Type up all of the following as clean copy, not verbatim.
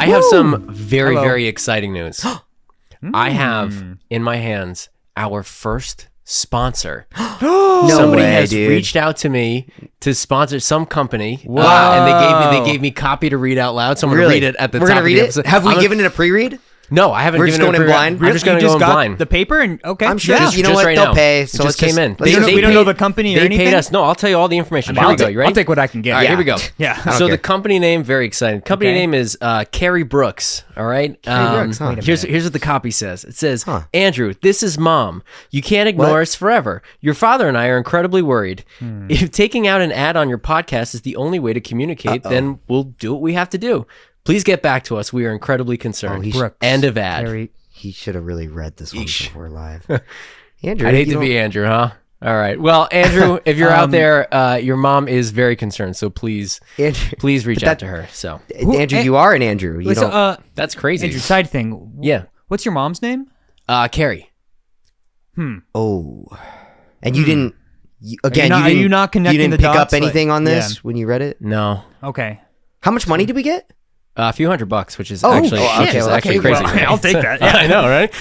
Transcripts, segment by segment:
I have some very exciting news. I have in my hands our first sponsor. Somebody has reached out to me to sponsor some company, and they gave me copy to read out loud. So I'm gonna read it at the top. We're gonna read it. Have we given it a pre-read? No, I haven't. We're just going in blind. I'm just going to go in blind. The paper and okay. I'm sure. You know what? They'll pay. So it just came in. We don't know the company or anything. They paid us. No, I'll tell you all the information. Here we go. You ready? I'll take what I can get. All right, here we go. Yeah. So the company name, very exciting. Company name is Carrie Brooks. All right. Brooks, huh? Here's what the copy says. It says, Andrew, this is Mom. You can't ignore us forever. Your father and I are incredibly worried. If taking out an ad on your podcast is the only way to communicate, then we'll do what we have to do. Please get back to us. We are incredibly concerned. End of ad. Carrie, he should have really read this one before live. Andrew, I'd hate to be Andrew, huh? All right. Well, Andrew, if you're out there, your mom is very concerned. So please reach out to her. So, Andrew, you are an Andrew. You don't. That's crazy. Andrew, side thing. Yeah. What's your mom's name? Carrie. Oh, and you didn't. Are you not connecting You didn't the pick dots? up anything on this when you read it? No. Okay. How much money did we get? A few $100, which is actually crazy. Well, I'll take that. Yeah. I know, right?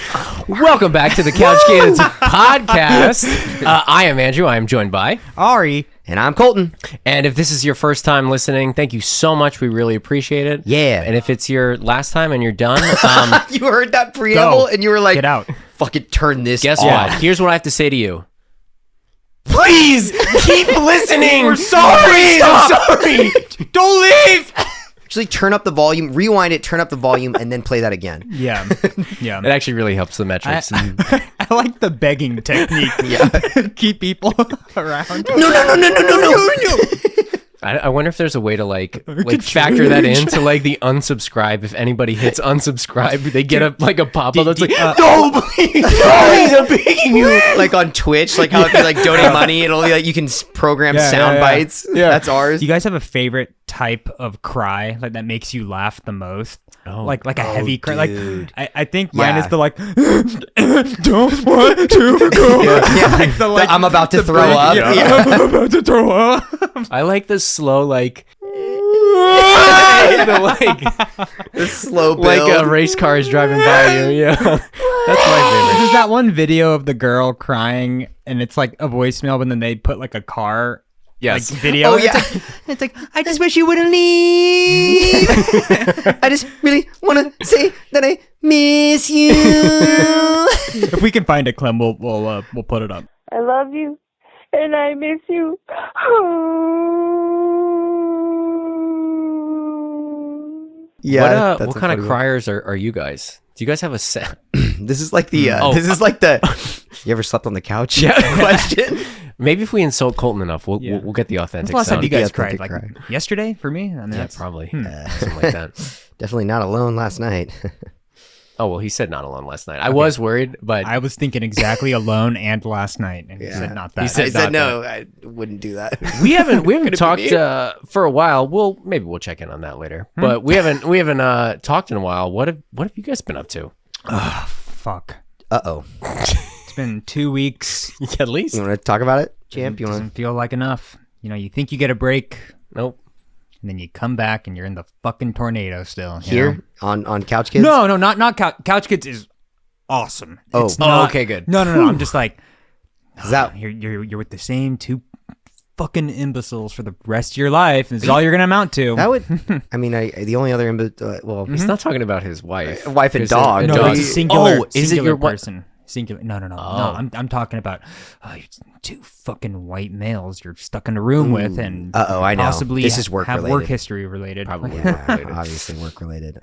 Welcome back to the Couch Kids podcast. I am Andrew. I am joined by Ari. And I'm Colton. And if this is your first time listening, thank you so much. We really appreciate it. Yeah. And if it's your last time and you're done, you heard that preamble and you were like, get out. Fucking turn this Guess off. what? Here's what I have to say to you. Please keep listening. We're sorry. I'm sorry. Don't leave. Actually, turn up the volume, rewind it, turn up the volume, and then play that again. Yeah. It actually really helps the metrics. I like the begging technique. Keep people around. No. I wonder if there's a way to like factor that into like the unsubscribe. If anybody hits unsubscribe, they get a pop up that's like, no, please, I'm begging you. Like on Twitch, like how if you like donate money, it'll be like you can program sound bites. Yeah. That's ours. Do you guys have a favorite type of cry like that makes you laugh the most? Like a heavy cry. Dude. Like I think mine is the like don't want to go. Like the, I'm about to throw up. I'm about to throw up. I like the slow like the slow build. like a race car is driving by you. Yeah, that's my favorite. There's that one video of the girl crying and it's like a voicemail, but then they put like a car. Yes. Like video. Oh, yeah. It's like, I just wish you wouldn't leave. I just really want to say that I miss you. If we can find it, Clem, we'll put it up. I love you, and I miss you. Yeah. What kind of criers are you guys? Do you guys have a set? This is like the. This is like the. You ever slept on the couch? Question. Maybe if we insult Colton enough, we'll get the authentic. When's the last time sound. you guys The cried? authentic Like cry. yesterday for me? I mean, Yeah, that's probably something like that. Definitely not alone last night. Oh well, he said not alone last night. I was worried, but I was thinking exactly alone and last night, and he said not that. He said I said not no. I wouldn't do that. we haven't talked for a while. Maybe we'll check in on that later. But we haven't talked in a while. What have you guys been up to? Fuck. Uh-oh. It's been 2 weeks. At least. You want to talk about it, champ? You want Doesn't feel like enough. You know, you think you get a break, Nope. and then you come back and you're in the fucking tornado still. You here know? on Couch Kids? No, not Couch Kids is awesome. Oh. It's not, okay, good. No. I'm just like, Is that you're with the same two fucking imbeciles for the rest of your life. This is all you're gonna amount to. that would? I mean, the only other well, He's not talking about his wife. wife and Is it dog. a no, dog? it's a singular. Oh, is it singular your wife? person? Singular. No. No, I'm talking about you're two fucking white males you're stuck in a room with, and I know. possibly This is work have related. work history related. Probably. Yeah, obviously work related.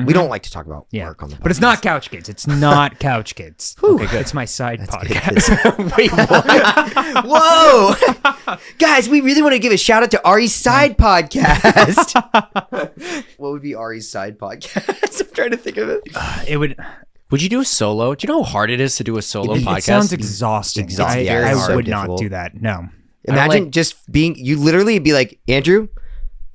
We don't like to talk about work on the podcast. But it's not Couch Kids. It's not Couch Kids. Okay, good. It's my side podcast. Wait, what? Whoa! Guys, we really want to give a shout out to Ari's side podcast. What would be Ari's side podcast? I'm trying to think of it. It would. Would you do a solo? Do you know how hard it is to do a solo podcast? It sounds exhausting. Exhausting. I Yeah, it's so would not difficult. do that. No. Imagine just being, you literally be like, Andrew,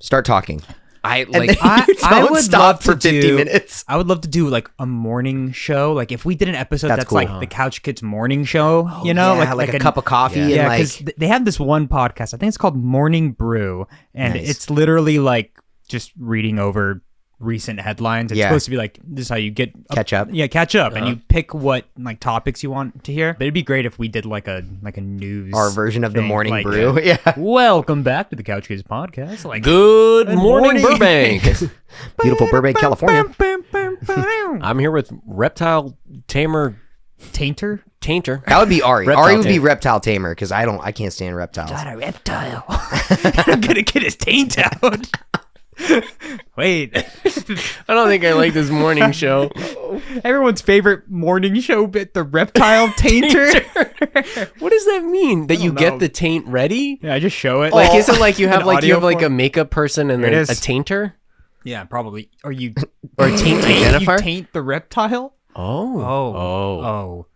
start talking. I And like. then I don't would stop love for to 50 do- minutes. I would love to do like a morning show. Like if we did an episode That's that's cool, like huh? the Couch Kids morning show, you know, Yeah, like a cup of coffee. And Yeah, like, because they have this one podcast. I think it's called Morning Brew, and Nice. it's literally like just reading over recent headlines. It's Yeah. supposed to be like, this is how you get Catch up. Yeah, catch up, and you pick what like topics you want to hear. But it'd be great if we did like a news, Our version of the thing, morning like, brew. Yeah. Welcome back to the Couch Kids podcast. Like, Good morning, Burbank. Beautiful Burbank, California. I'm here with reptile tamer Tainter. That would be Ari. Reptile Ari would be tamer. reptile tamer because I can't stand reptiles. Not a reptile. I'm gonna get his taint out. Wait. I don't think I like this morning show. Everyone's favorite morning show bit, the reptile tainter. What does that mean? That you don't get know. the taint ready? Yeah, I just show it. Like, isn't like you have An like audio a form? makeup person and There then it a is. tainter Yeah, probably. Or you or a taint you identifier? taint the reptile? Oh.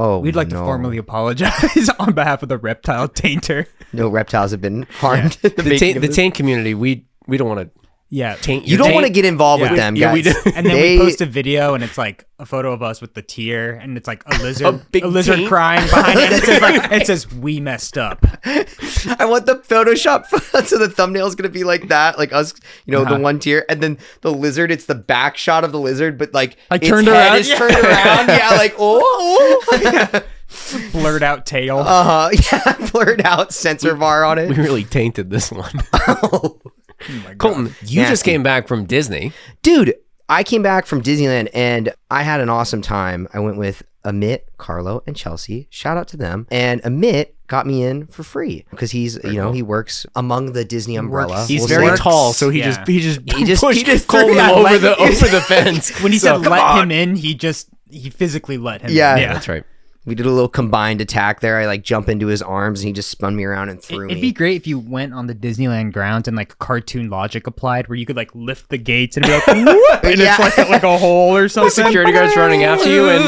Oh, We'd like to no. formally apologize on behalf of the reptile tainter. No reptiles have been harmed. The taint community. We don't want to Yeah. taint. You don't want to get involved with them, Yeah, we guys. do. And then we post a video, and it's like a photo of us with the tear, and it's like a lizard, big lizard taint? crying behind it. And it says like, it says we messed up. I want the Photoshop so the thumbnail is gonna be like that, like us, the one tier, and then the lizard. It's the back shot of the lizard, but like its turned head around? is turned around. Yeah, like yeah. Blurred out tail. Yeah, blurred out censor bar on We it. really tainted this one. Oh my God. Colton, you just Nasty. came back from Disney. Dude, I came back from Disneyland and I had an awesome time. I went with Amit, Carlo, and Chelsea. Shout out to them. And Amit got me in for free because he's, he works among the Disney umbrella. He's We'll very say. tall, so he Yeah. just He just Colton threw- over the fence. When he So, said come let on. him in, he physically let him Yeah. in. Yeah, that's right. We did a little combined attack there. I like jump into his arms and he just spun me around and threw It'd me. be great if you went on the Disneyland grounds and like cartoon logic applied, where you could like lift the gates and be like, whoop, and Yeah. it's like a hole or something. Security guard's running after you, and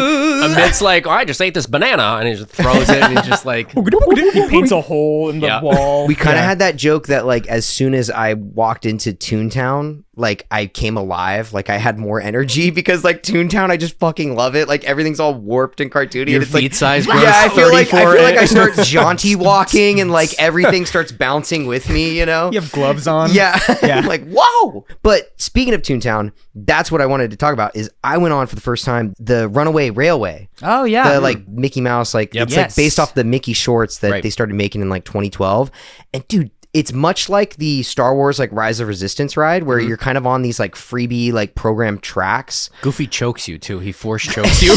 Amit's like, "Oh, I just ate this banana," and he just throws it, and he's just like, He paints a hole in the Yeah. wall. We kind of had that joke that like as soon as I walked into Toon Town, like I came alive, like I had more energy because like Toon Town, I just fucking love it. Like everything's all warped and cartoony. your and it's feet like, size grows yeah, I feel like 34 I start jaunty walking and like everything starts bouncing with me, You have gloves on. Yeah. Yeah. I'm like, whoa. But speaking of Toon Town, that's what I wanted to talk about is I went on for the first time the Runaway Railway. Oh yeah. The like Mickey Mouse, like it's Yes. like based off the Mickey shorts that Right. they started making in like 2012. And dude, it's much like the Star Wars like Rise of Resistance ride where you're kind of on these like freebie like programmed tracks. Goofy chokes you too. He force chokes you.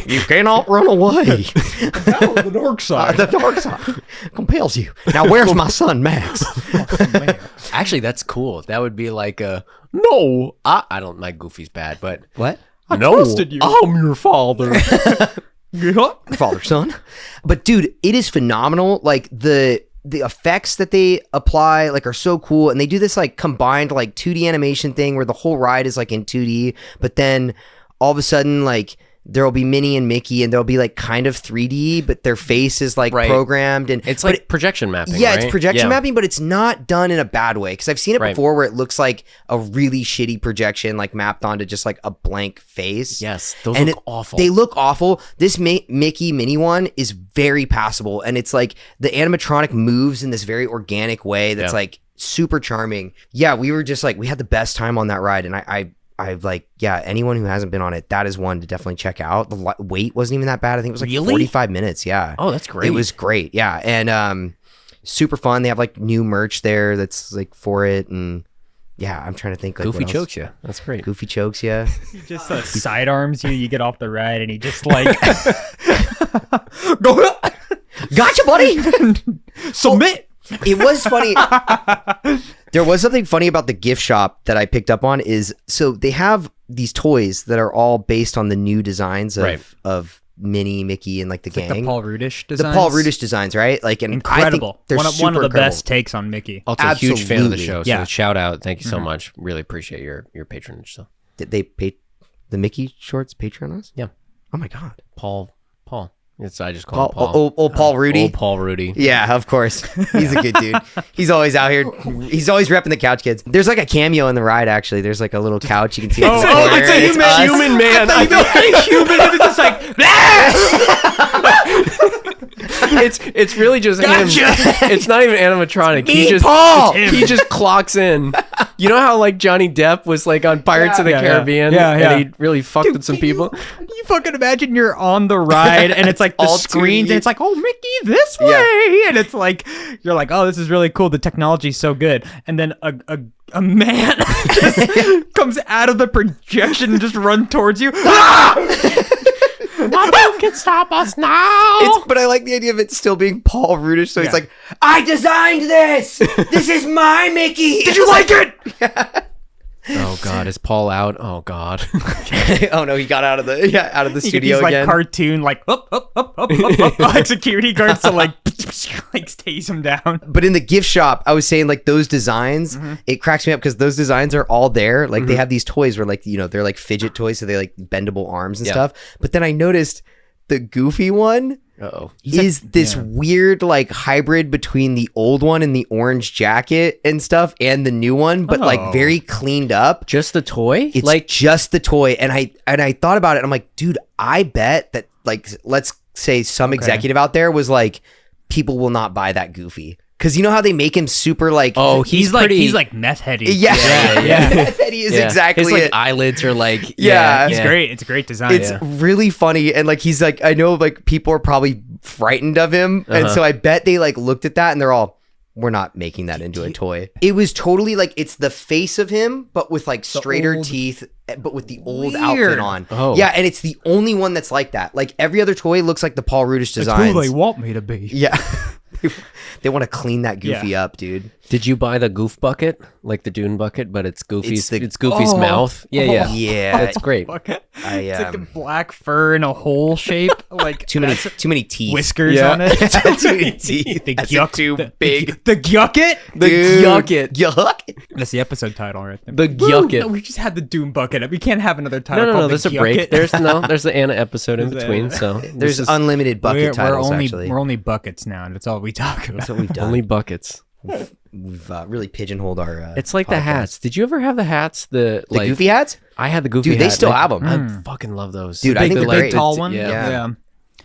You cannot run away. the dark side. The dark side compels you. Now where's my son Max? Actually, that's cool. That would be like a no. I don't like Goofy's bad, but What? no, trusted you. I'm your father. Father son. But dude, it is phenomenal. Like the effects that they apply like are so cool, and they do this like combined like 2D animation thing where the whole ride is like in 2D, but then all of a sudden like there'll be Minnie and Mickey and there'll be like kind of 3D, but their face is like Right. programmed, and It's but like projection mapping. yeah, right? it's projection Yeah. mapping, but it's not done in a bad way. Because I've seen it Right. before where it looks like a really shitty projection, like mapped onto just like a blank face. Yes, those And look awful. They look awful. This Mickey Minnie one is very passable, and it's like the animatronic moves in this very organic way that's Yeah. like super charming. Yeah, we were just like we had the best time on that ride, and I like, yeah, anyone who hasn't been on it, that is one to definitely check out. The wait wasn't even that bad. I think it was like Really? 45 minutes. Yeah. Oh, that's great. It was great. Yeah. And super fun. They have like new merch there that's like for it. And yeah, I'm trying to think. Like, Goofy what else? chokes you. That's great. Goofy chokes you. He just sidearms you. You get off the ride, and he just like go Gotcha, buddy. submit. It was funny. There was something funny about the gift shop that I picked up on is so they have these toys that are all based on the new designs of, Right. of Minnie, Mickey, and like the gang. Like the Paul Rudish The designs. Paul Rudish designs, right? Like, and Incredible. I think they're One of super the incredible. best takes on Mickey. Also, a huge fan of the Absolutely. show. So Yeah. shout out. Thank you so much. Really appreciate your patronage. So Did they pay the Mickey shorts Patreon us? yeah, Oh my god. Paul. It's I just call Paul, him Paul. old Paul Rudy. Old Paul Rudy. Yeah, of course. He's a good dude. He's always out here. He's always repping the Couch Kids. There's like a cameo in the ride, actually. There's like a little couch you can see. in the corner. it's a human, us. human man. I know. Human, and it's just like It's really just him. It's not even animatronic. Me, Paul! He just clocks in. You know how like Johnny Depp was like on Pirates of the Caribbean, and he really fucked with some people. Can you fucking imagine you're on the ride and it's like the All screens 2D. and it's like, oh, Mickey, this way, and it's like you're like, oh, this is really cool. The technology's so good, and then a man just comes out of the projection and just runs towards you. Nothing can stop us now. But I like the idea of it still being Paul Rudish. So he's like, I designed this. This is my Mickey. Did you like it? Oh God, is Paul out? Oh God. Oh no, he got out of the studio He's like again. cartoon, like up, like security guards to like tase him down. But in the gift shop, I was saying like those designs, it cracks me up because those designs are all there. Like they have these toys where like, they're like fidget toys. So they like bendable arms and stuff. But then I noticed the Goofy one is this weird like hybrid between the old one and the orange jacket and stuff and the new one, but like very cleaned up. Just the toy? It's like just the toy. And I thought about it. I'm like, dude, I bet that like, let's say some executive out there was like, people will not buy that Goofy. Because you know how they make him super like... Oh, he's like meth heady. Yeah. Meth heady is exactly his like it. eyelids are like... Yeah. Great. It's a great design. It's really funny. And like, he's like, I know like people are probably frightened of him. And so I bet they like looked at that and they're all, we're not making that into a toy. It was totally like, it's the face of him, but with like straighter teeth, but with the old outfit on. Oh. Yeah, and it's the only one that's like that. Like every other toy looks like the Paul Rudish designs. It's who they want me to be. Yeah. They want to clean that Goofy up, dude. Did you buy the Goof bucket? Like the Dune bucket, but it's Goofy's It's Goofy's mouth. Yeah. It's great. It's like a black fur in a hole shape. Like too many teeth. Whiskers on it. Too many teeth. The That's yuck. too big. The Yucket? The Yucket. Yuck. That's the episode title right there. The Yucket. No, we just had the Doom bucket. We can't have another title. No, called there's the a break. Yucket. There's the Anna episode in between. So There's unlimited bucket titles, actually. We're only buckets now, and that's all we talk about. That's what we've done. only buckets. We've really pigeonholed our It's like the podcast. hats. Did you ever have the hats? The like, Goofy hats? I had the Goofy Dude, hat. they still have them. I fucking love those. Dude, I think the they're big great. tall one. Yeah.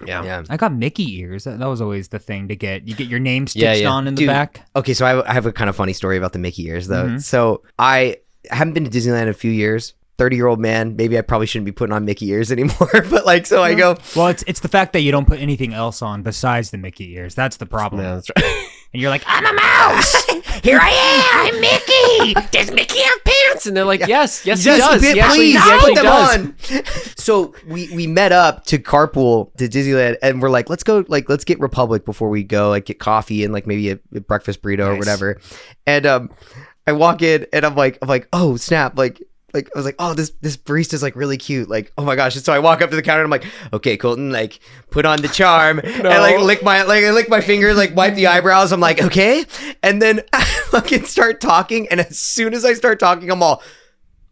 Yeah. I got Mickey ears. That was always the thing to get. You get your name stitched on in the Dude, back. Okay, so I have a kind of funny story about the Mickey ears, though. So I haven't been to Disneyland in a few years. 30-year-old man. Maybe I probably shouldn't be putting on Mickey ears anymore. But like, so I go. Well, it's the fact that you don't put anything else on besides the Mickey ears. That's the problem. Yeah, that's right. And you're like, I'm a mouse. Here I am. I'm Mickey. Does Mickey have pants? And they're like, yes, he does. Please, He actually put them does. on. So we met up to carpool to Disneyland, and we're like, let's get Republic before we go, like get coffee and like maybe a breakfast burrito or whatever. And I walk in and I'm like, oh snap, like I was like, oh, this barista's like really cute, like, oh my gosh. And so I walk up to the counter and I'm like, okay, Colton, like put on the charm and like lick my fingers, like wipe the eyebrows. I'm like, okay. And then I fucking start talking, and as soon as I start talking, I'm all,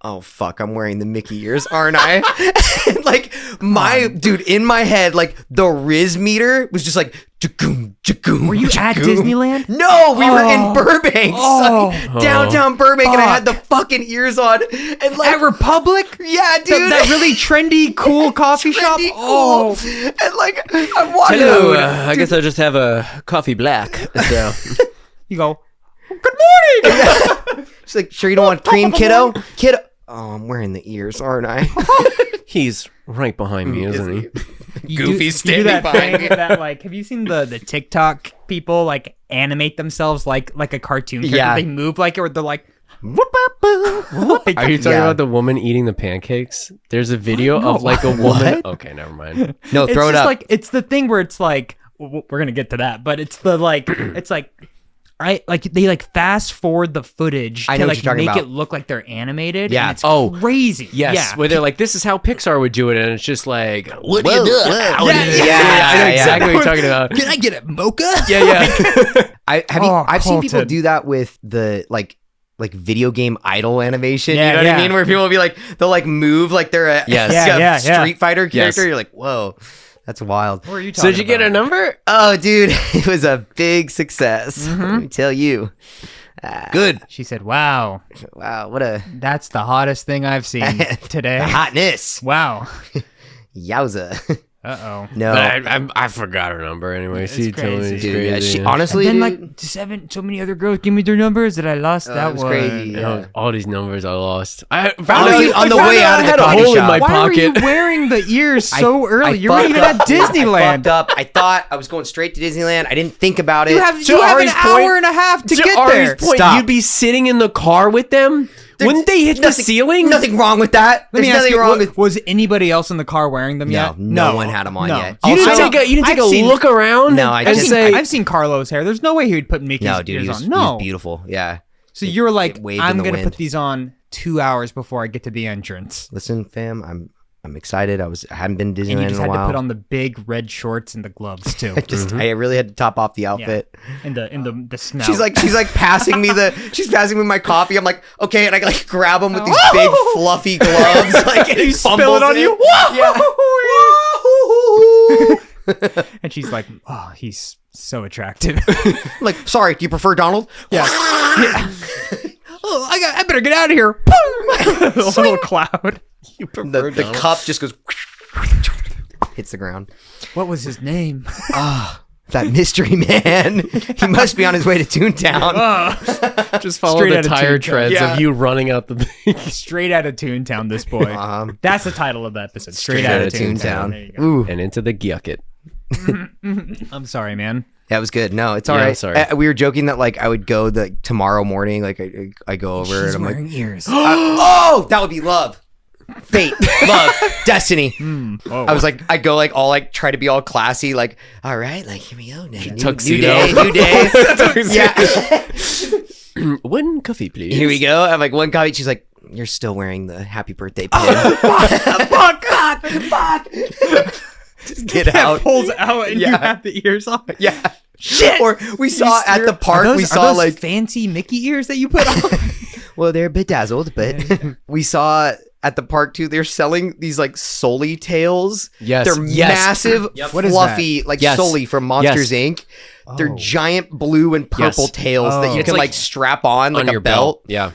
oh fuck, I'm wearing the Mickey ears, aren't I? And like dude, in my head, like the Riz meter was just like jagoom, jagoom. Were you at Disneyland? No, we were in Burbank, downtown Burbank, and I had the fucking ears on. And like At Republic? yeah, dude, That really trendy, cool coffee shop? Trendy, Oh. cool. And like I'm walking Hello, out. I guess I'll just have a coffee black. So. You go, She's like, sure you don't want cream, kiddo? Oh, I'm wearing the ears, aren't I? He's right behind me, isn't he? Goofy you do that standing thing that like, have you seen the TikTok people like animate themselves like a cartoon character? Yeah. They move like it, or they're like, Are you talking about the woman eating the pancakes? There's a video of like a woman. Okay, never mind. No, it's throw it just up. like, it's the thing where it's like, we're gonna get to that, but it's the like, it's like, like they like fast forward the footage I to know what like you're talking make about. it look like they're animated. Yeah. And it's Oh, crazy. Yes, Yeah. where they're like, this is how Pixar would do it, and it's just like, what do Whoa, you do? whoa. I Yeah, know exactly what you're talking about. Can I get a mocha? Yeah. I've seen people Colton. do that with the like video game idol animation. Yeah, you know what yeah. I mean? Where people will be like, they'll like move like they're a Yes. Yeah. Street Fighter character. Yes. You're like, whoa, that's wild. What are you So talking did you get a about? number? Oh, dude, it was a big success. Let me tell you. Good. She said, wow, Wow, what a that's the hottest thing I've seen today. hotness. Wow. Yowza. Uh-oh. No. But I forgot her number anyway. She told me it's Dude, crazy. yeah, she honestly, And then dude, like so many other girls give me their numbers that I lost that it was one. crazy. You Yeah. know, all these numbers I lost. I Honestly, found on the way out of I had the a coffee hole in shop. my Why pocket. were you wearing the ears so early? I You weren't even fucked at up, dude. I Disneyland. fucked up. I thought I was going straight to Disneyland. I didn't think about it. You have To an Ari's hour point- and a half to get Ari's there. point, Stop. you'd be sitting in the car with them. Wouldn't they hit the ceiling? Nothing wrong with that. Let There's me ask nothing you, wrong with. was anybody else in the car wearing them No, yet? no one had them on No. yet. You didn't Also- take a I've seen- look around. No, I and just- say, I've seen Carlo's hair. There's no way he would put Mickey's No, dude, ears he was, on. No. he was beautiful. Yeah. So you're like, waved in I'm the going to wind. put these on 2 hours before I get to the entrance. Listen, fam, I'm excited. I hadn't been to And you Disneyland just in a had to while. put on the big red shorts and the gloves too. I really had to top off the outfit. And the smell. She's like passing me my coffee. I'm like, okay, and I like grab him with these big fluffy gloves. Like, and he spill it on you. Yeah. and she's like, oh, he's so attractive. I'm like, sorry, do you prefer Donald? yeah. Oh, I better get out of here. A little cloud. you prefer The Donald? cup just goes hits the ground. What was his name? That mystery man. He must be on his way to Toon Town. Just follow Straight the out of tire Toon Town. treads Yeah. of you running out the thing. Straight out of Toon Town, this boy. That's the title of the episode. Straight out of Toon Town. There you go. Ooh, and into the Gyucket. I'm sorry, man. that was good. No, it's all Yeah, right. sorry. We were joking that like I would go tomorrow morning. Like I go over and I'm like, ears. oh, that would be love, fate, love, destiny. I was like, I go like all like try to be all classy. Like, all right, like here we go. New Tuxedo. New day. Yeah. One coffee, please. Here we go. I'm like one copy. She's like, you're still wearing the happy birthday pin. Fuck. Just get out. Pulls out and you Yeah. have the ears on. Yeah. Shit. Or we saw at the park. We saw like fancy Mickey ears that you put on. well, they're bedazzled, but we saw at the park too. They're selling these like Soli tails. Yes. They're Yes. massive, What is fluffy, like Yes. Soli from Monsters Inc. They're giant blue and purple Yes. tails that you It's can like like strap on like on a your belt. Yeah.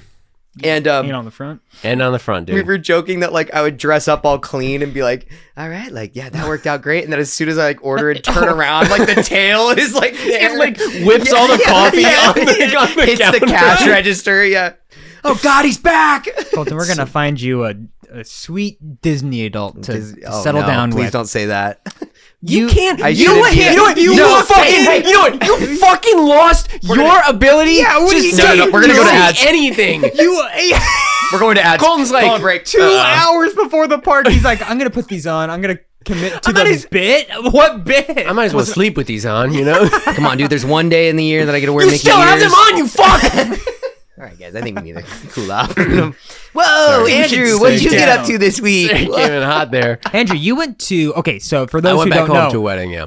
And Hanging on the front. And on the front, dude. we were joking that like I would dress up all clean and be like, all right, like yeah, that worked out great. And then as soon as I like order and turn around, like the tail is like there. It like whips all the coffee on the Hits counter. the cash register. Yeah. Oh God, he's back. Colton, we're gonna find you a sweet Disney adult to Oh, settle no, down Please with. don't say that. You can't. I You shouldn't be- know what? You No, fucking. hey, You know what? You fucking lost your ability. Yeah, what to are you say- doing? We're gonna to go to say ads. Anything. We're going to ads. Colton's like, Call a break. 2 hours before the park, he's like, I'm gonna put these on. I'm gonna commit to the bit. What bit? I might as well sleep with these on. You know. Come on, dude. There's one day in the year that I get to wear You Mickey still have ears. them on, you fuck. All right, guys. I think we need to cool off. Whoa, Sorry. Andrew, what did you Stay get down. up to this week? It came in hot there. Andrew, you went to. Okay, so for I those went who back don't home know, to a wedding. Yeah.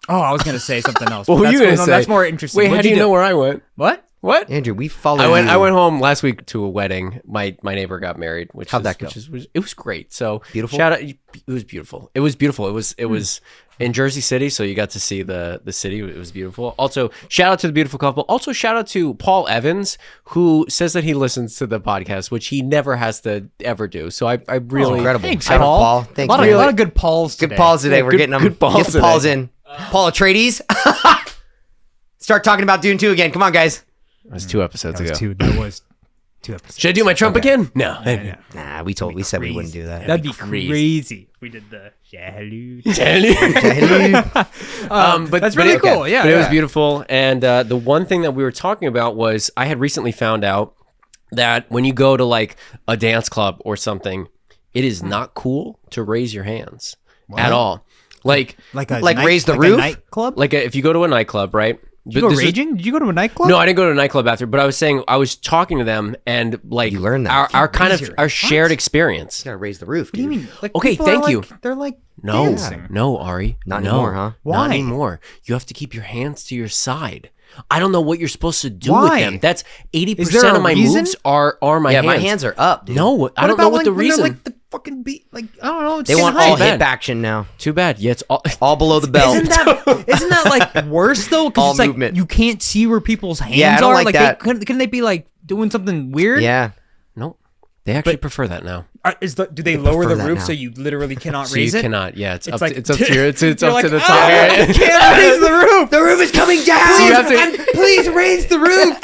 oh, I was gonna say something else. What but were you that's- gonna no, say? That's more interesting. Wait, how What'd do you know where I went? What? What? Andrew, we followed I you. went home last week to a wedding. My neighbor got married. How'd that go? It was great. So Beautiful? Shout out. It was beautiful. It was beautiful. It was in Jersey City, so you got to see the city. It was beautiful. Also, shout out to the beautiful couple. Also, shout out to Paul Evans, who says that he listens to the podcast, which he never has to ever do. So I really incredible. Thanks, Shout out, Paul. Paul. Thank a lot, you. Of, a lot of good Pauls today. Good Pauls today. Yeah, We're good- getting them. good Pauls Get the Pauls today. in. Paul Atreides. Start talking about Dune 2 again. Come on, guys. That was 2 episodes ago. That was 2 episodes. Should I do my Trump again? No. Nah, we said we wouldn't do that. That'd be crazy. crazy. If we did the salute. But That's really but it- cool. Yeah, but it was yeah. beautiful. And the one thing that we were talking about was I had recently found out that when you go to like a dance club or something, it is not cool to raise your hands at all. Like raise the roof? A nightclub? if you go to a nightclub, right? Did you go raging? Did you go to a nightclub? No, I didn't go to a nightclub after, but I was saying I was talking to them and like You learned that. our kind of our shared experience. You gotta raise the roof, What do dude. you mean? Like, Okay, people thank are you. like- They're like No, dancing. no, Ari. Not no. anymore, huh? Why? Not anymore. You have to keep your hands to your side. I don't know what you're supposed to do Why? with them. That's 80% there a of my reason? moves are my Yeah, hands. my hands are up, dude. No, I don't know what the when they're, reason. like the fucking beat. Like I don't know. It's They want high. all bad. hip action now. Too bad. Yeah, it's all. All below the belt. Isn't that like worse though? All Because it's like movement. you can't see where people's hands Yeah, I don't are. like like that. couldn't they be like doing something weird? Yeah. No. They actually prefer that now. Do they lower the that roof now. so you literally cannot So raise you it? cannot. Yeah, it's up like- to it's up to your, it's You're up like, to the "Oh, top. I can't raise the roof. The roof is coming down. So you have to- Please raise the roof.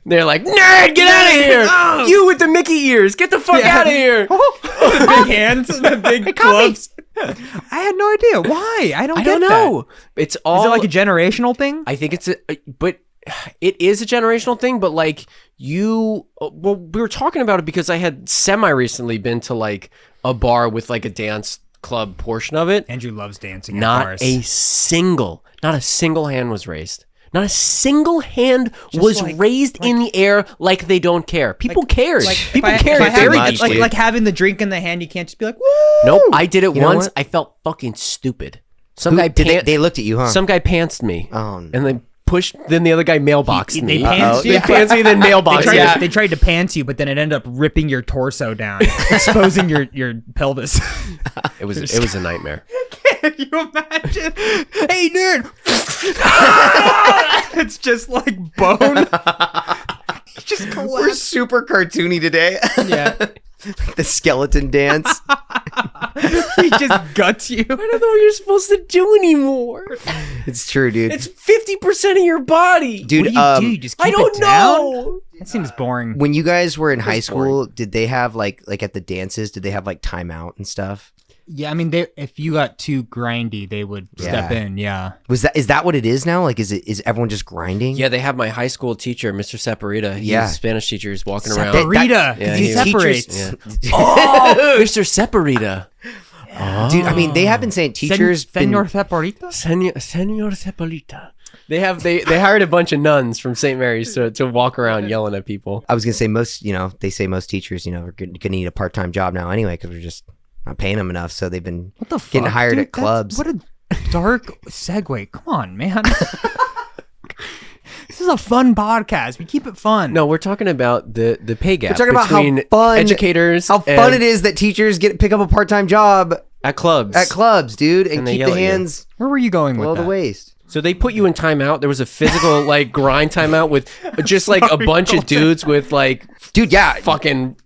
They're like, nerd, get out of here! Oh. You with the Mickey ears, get the fuck out of here! The big hands, the big gloves. I had no idea why. I don't I get don't know. It's all. Is it like a generational thing? I think but it is a generational thing. But like we were talking about it because I had recently been to like a bar with like a dance club portion of it. Andrew loves dancing. At Not bars. a single hand was raised. Not a single hand was raised in the air like they don't care. People cared. People cared very deeply. like having the drink in the hand. You can't just be like, woo. Nope, I did it know once. what? I felt fucking stupid. Some guy They looked at you, huh? Some guy pantsed me. Oh, no. And then pushed. Then the other guy mailboxed They me. pantsed you? They pantsed me, then mailboxed me. They tried to pants you, but then it ended up ripping your torso down, exposing your pelvis. It was a nightmare. Can you imagine? Hey, nerd! It's just like bone. Just We're collapse. super cartoony today. Yeah. The skeleton dance. He just guts you. I don't know what you're supposed to do anymore. It's true, dude. It's 50% of your body. Dude, What do? You just keep I don't it down? know. That seems boring. when you guys were in high school, did they have like at the dances, did they have like timeout and stuff? Yeah, I mean, if you got too grindy, they would step in. Yeah. Is that what it is now? Like, is everyone just grinding? Yeah, they have my high school teacher, Mr. Separita. He's a Spanish teacher. He's walking around. Rita, Yeah, he he- separates. Yeah. Oh, Mr. Separita. Dude, I mean, they have been saying teachers Senor Separita? Senor Separita. They hired a bunch of nuns from St. Mary's to walk around yelling at people. I was gonna say they say most teachers, are gonna need a part-time job now anyway because we're just not paying them enough. So they've been What the fuck? getting hired dude? at clubs. What a dark segue. Come on, man. This is a fun podcast. We keep it fun. No, we're talking about the pay gap. We're talking about how between fun educators, how fun and it is that teachers pick up a part-time job at clubs. dude, and they keep yell the at you. hands Where were you going below with the that? waist. So they put you in timeout. There was a physical like grind timeout with just like a bunch of dudes with like Dude, yeah. fucking.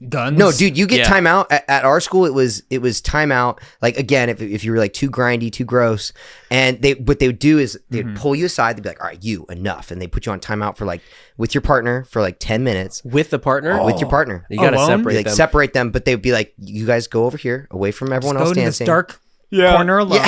Guns? No, dude, you get Yeah. timeout at our school. It was timeout. Like again, if you were like too grindy, too gross, and what they would do is they'd pull you aside. They'd be like, "All right, you enough," and they put you on timeout for like with your partner for like 10 minutes. With the partner? With your partner, You gotta Alone? separate like them. separate them, but they'd be like, "You guys go over here, away from everyone Go else to this dancing." dark corner alone.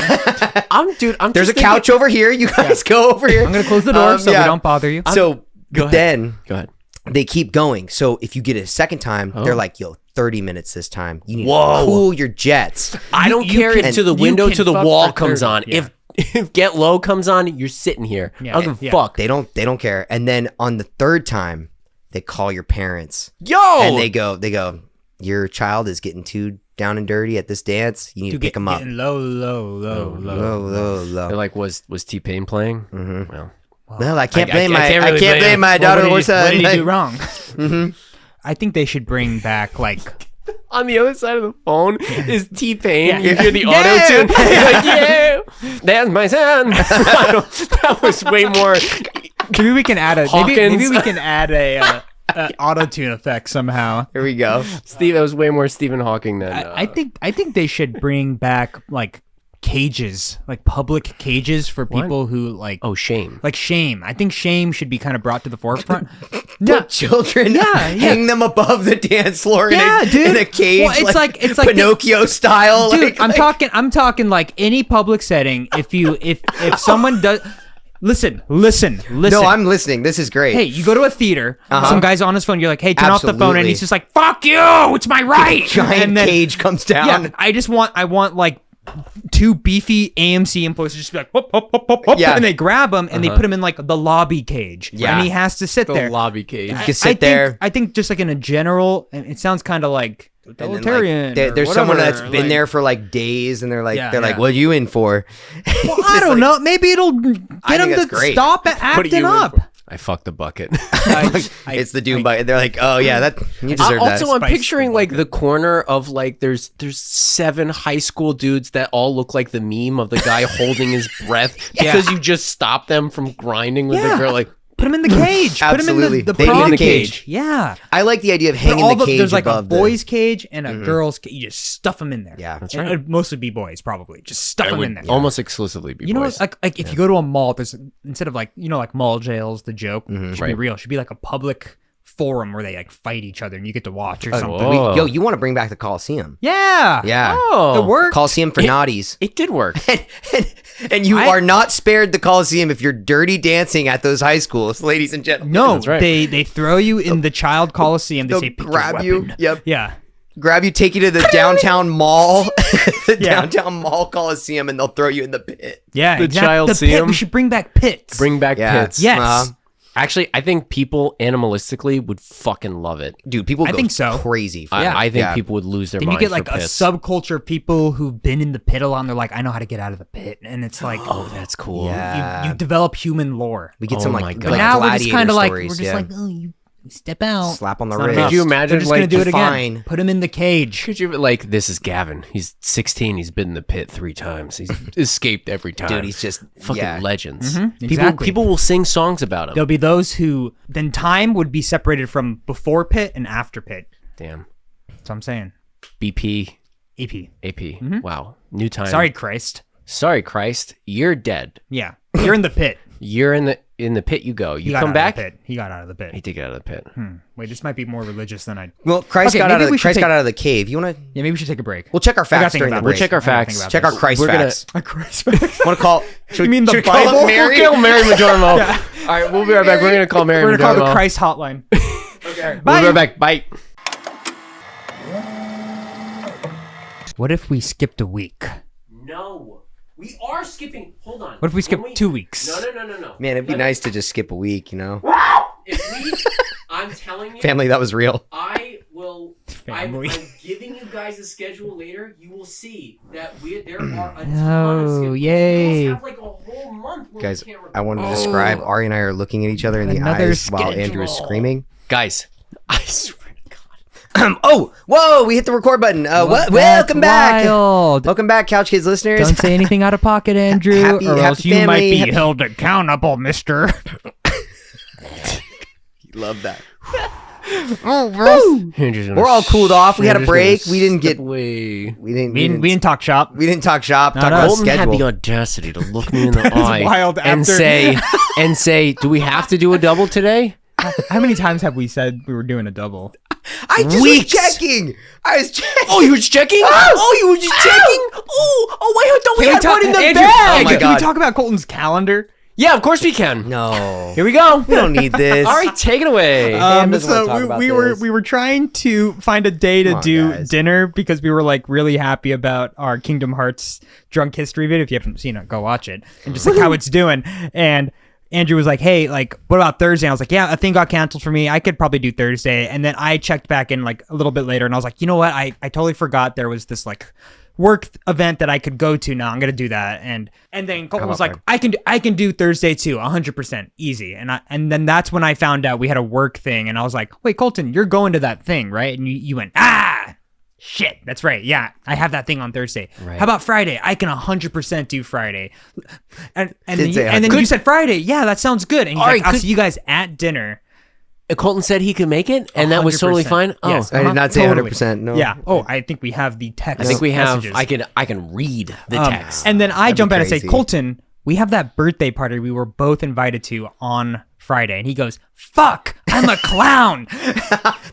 I'm There's a just couch over here. You guys go over here. I'm going to close the door so we don't bother you. So Go but ahead. then Go ahead. they keep going. So if you get it a second time, Oh. they're like, "Yo, 30 minutes this time. You need Whoa. to cool your jets." I don't you care can- if to the you window can to the fuck wall for comes 30. on. Yeah. If Get Low comes on, you're sitting here. Yeah. I don't give a Yeah. fuck. They don't care. And then on the third time, they call your parents Yo! and they go, "Your child is getting too down and dirty at this dance. You need to pick him up." Getting low. Low. They're like, was T-Pain playing? Mm-hmm. Well, Well, I can't blame I can't really blame blame him. my daughter or son. What did he do Like, wrong? I think they should bring back like on the other side of the phone is T-Pain. Yeah. You hear the Yeah. auto-tune. He's like, yeah, that's my son. That was way more. maybe we can add Hawkins. maybe we can add a auto-tune effect somehow. Here we go. Steve, that was way more Stephen Hawking than. I think they should bring back like cages, like public cages for people who like shame. like shame. I think shame should be kind of brought to the forefront. Put children, hang them above the dance floor Yeah, in dude. a cage, Well, it's like Pinocchio style. Dude, like, I'm talking like any public setting. If someone does, listen. No, I'm listening. This is great. Hey, you go to a theater. Some guy's on his phone. You're like, hey, turn off the phone, and Absolutely. he's just like, fuck you. It's my right. Giant and then, cage comes down. Yeah, I want like two beefy AMC employees to just be like, whoop, whoop, whoop, whoop, whoop, Yeah. and they grab him and they put him in like the lobby cage. Yeah. And he has to sit The there. lobby cage. You can sit there. I think just like in a general, and it sounds kind of like And then, like, totalitarian. there's or someone whatever, that's been like- there for like days, and they're like, Yeah, yeah. "What are you in for?" Well, I don't know. Maybe it'll get I him think to that's great. stop What are acting you in up. for? I fucked the bucket. It's the Doom bite. They're like, "Oh yeah, that you deserve that." Also, I'm Spice picturing like the corner of like there's 7 high school dudes that all look like the meme of the guy holding his breath because you just stop them from grinding with the girl. Like, Put him in the cage. Absolutely. Put him in the They need prom a cage. Yeah. I like the idea of hanging the cage There's like a above boys' cage and a girls' cage. You just stuff them in there. Yeah, that's And it'd mostly be boys, probably. Just stuff them in there. Almost exclusively be You know, boys. like if you go to a mall, there's instead of like like mall jails, the joke should be Right. real. It should be like a public forum where they like fight each other and you get to watch or something. whoa. Yo, you want to bring back the Coliseum? Yeah. Yeah. Oh. It worked. Coliseum for naughties. It did work. And you are not spared the Coliseum if you're dirty dancing at those high schools, ladies and gentlemen. No, That's right. they throw you in the child Coliseum. They They'll say pick grab your you. weapon. Yep. Yeah. Grab you, take you to the downtown mall, the Yeah. downtown mall Coliseum, and they'll throw you in the pit. Yeah. The exactly. child The pit. seum. We should bring back pits. Bring back Yeah. pits. Yes. Actually, I think people animalistically would fucking love it. Dude, people I go think so. crazy. For I, it. I think Yeah. people would lose their Then you minds get like for a pits. subculture of people who've been in the pit a lot and they're like, I know how to get out of the pit. And it's like, Oh, that's cool. Yeah. you develop human lore. We get Oh some my like, God. like Now we're just gladiator kind of like, stories. we're just yeah. like, oh, you step out. Slap on the It's not wrist. enough. Could you imagine, They're just like, gonna do it again. fine. Put him in the cage. Could you like this is Gavin? He's 16. He's been in the pit 3 times. He's escaped every time. Dude, he's just fucking yeah. legends. exactly. People will sing songs about him. There'll be those who then time would be separated from before pit and after pit. Damn. That's what I'm saying. BP, EP. AP. Wow. New time. Sorry, Christ. Sorry, Christ. You're dead. Yeah. You're in the pit. You're in the pit. You go. He You got come out back. Of the pit. He got out of the pit. He did get out of the pit. Wait, this might be more religious than I. Well, Christ Okay, got out maybe of the we should Christ take- got out of the cave. You want to? Yeah, maybe we should take a break. We'll check our I gotta facts think during the about break. this. Check our I gotta think facts. about Check our this. Christ We're gonna- facts. A Christ facts. Want to call? Should mean the should we call Bible? up Mary? We'll call Mary Majormo. All right, we'll be right back. We're gonna call Mary We're gonna call the Majormo. Christ hotline. Okay. We'll be right back. Bye. What if we skipped a week? No, we are skipping. Hold on. What if we skip 2 weeks? No. Man, it'd be nice to just skip a week, you know? If we, I'm telling you, Family, that was real. I will. Family. I'm giving you guys a schedule later. You will see that there are a ton of Oh, schedules. yay. We almost have like a whole month where Guys, we can't record. I wanted to describe Ari and I are looking at each other in the Another eyes while Andrew is schedule. screaming. Guys, I swear to God. Oh, whoa, we hit the record button. Welcome That's back. wild. Welcome back, Couch Kids listeners. Don't say anything out of pocket, Andrew, Happy- or happy else you might family, be happy- held accountable, mister. Love that. Andrew's gonna We're all cooled off. We had a Andrew's break. gonna We didn't step get. away. We didn't. We didn't talk shop. We didn't talk shop. Talk no. about Colton had schedule. the audacity to look me in the eye wild and after- say, "Do we have to do a double today?" How many times have we said we were doing a double? I just Weeks. was checking. I was checking. Oh, you were just checking? Oh, you were just checking? Oh, wait, don't we Can have talk- one in the Andrew, bag? Oh my Can God. we talk about Colton's calendar? Yeah, of course we can. No. Here we go. We don't need this. All right, take it away. Cam doesn't wanna talk about we this. were trying to find a day to Come on, do guys. dinner because we were like really happy about our Kingdom Hearts drunk history video. If you haven't seen it, go watch it and just like how it's doing. And Andrew was like, "Hey, like, what about Thursday?" And I was like, "Yeah, a thing got canceled for me. I could probably do Thursday." And then I checked back in like a little bit later, and I was like, "You know what? I totally forgot there was this like work event that I could go to. Now I'm gonna do that." And then Colton was like, "I can do Thursday too, 100% easy." And then that's when I found out we had a work thing, and I was like, "Wait, Colton, you're going to that thing, right?" And you went, shit, that's right. Yeah, I have that thing on Thursday. Right. How about Friday? I can 100% do Friday. And Did then, say you said Friday. Yeah, that sounds good. And he's All like, right, I'll could- see you guys at dinner. Colton said he could make it, and that was totally 100%. fine. Oh, Yes. I did not say Totally. 100%. No. Yeah. Oh, I think we have the text. I think we have. messages. I can read the text. And then I That'd jump be in and say, crazy. Colton, we have that birthday party we were both invited to on Friday. And he goes, fuck, I'm a clown.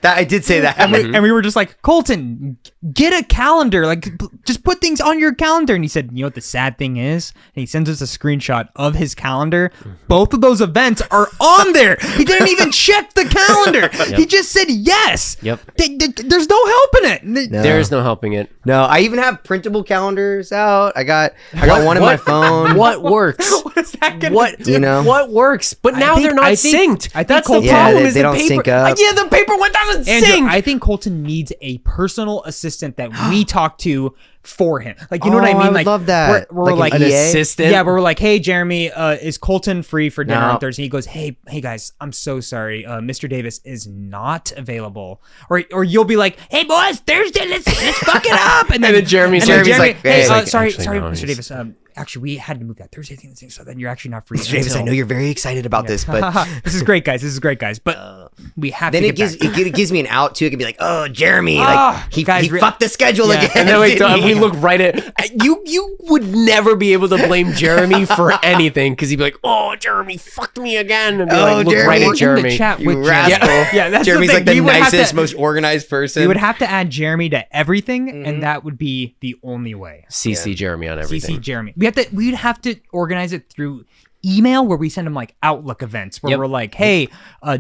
That I did say that. And we were just like, Colton, get a calendar. Like, just put things on your calendar. And he said, you know what the sad thing is? And he sends us a screenshot of his calendar. Both of those events are on there. He didn't even check the calendar. He just said yes. Yep. There's no helping it. No. There is no helping it. No, I even have printable calendars out. I got one in my phone. What works? What is that going to What do? You know? What works? But now think- they're not I think- synced. I think That's the Colton- Yeah, problem. they- Is they the don't paper? sync up. Yeah, the paper one doesn't Andrew, sync. I think Colton needs a personal assistant that we talk to for him. Like, you know what I Oh, mean? I would like, love that. We're Like like, an An EA? assistant. yeah, but we're like, hey, Jeremy, is Colton free for dinner No. on Thursday? He goes, hey guys, I'm so sorry. Mr. Davis is not available. Or you'll be like, hey boys, Thursday, let's fuck it up. And then Jeremy's Jeremy, like, hey, hey, like, sorry, actually, no, Mr. he's- Davis. actually, we had to move that Thursday thing, so then you're actually not free. Travis, I know you're very excited about this, but this is great, guys. But we have then to it gives me an out too. It can be like, oh, Jeremy, like he fucked the schedule again. And then we look right at you. You would never be able to blame Jeremy for anything because he'd be like, "Oh, Jeremy fucked me again," and be like, "Look right at Jeremy." In the chat You with rascal. Yeah, that's Jeremy's the like thing. the nicest, most organized person. We would have to add Jeremy to everything, and that would be the only way. CC Jeremy on everything. CC Jeremy. We'd have to organize it through email where we send him like Outlook events where we're like, hey,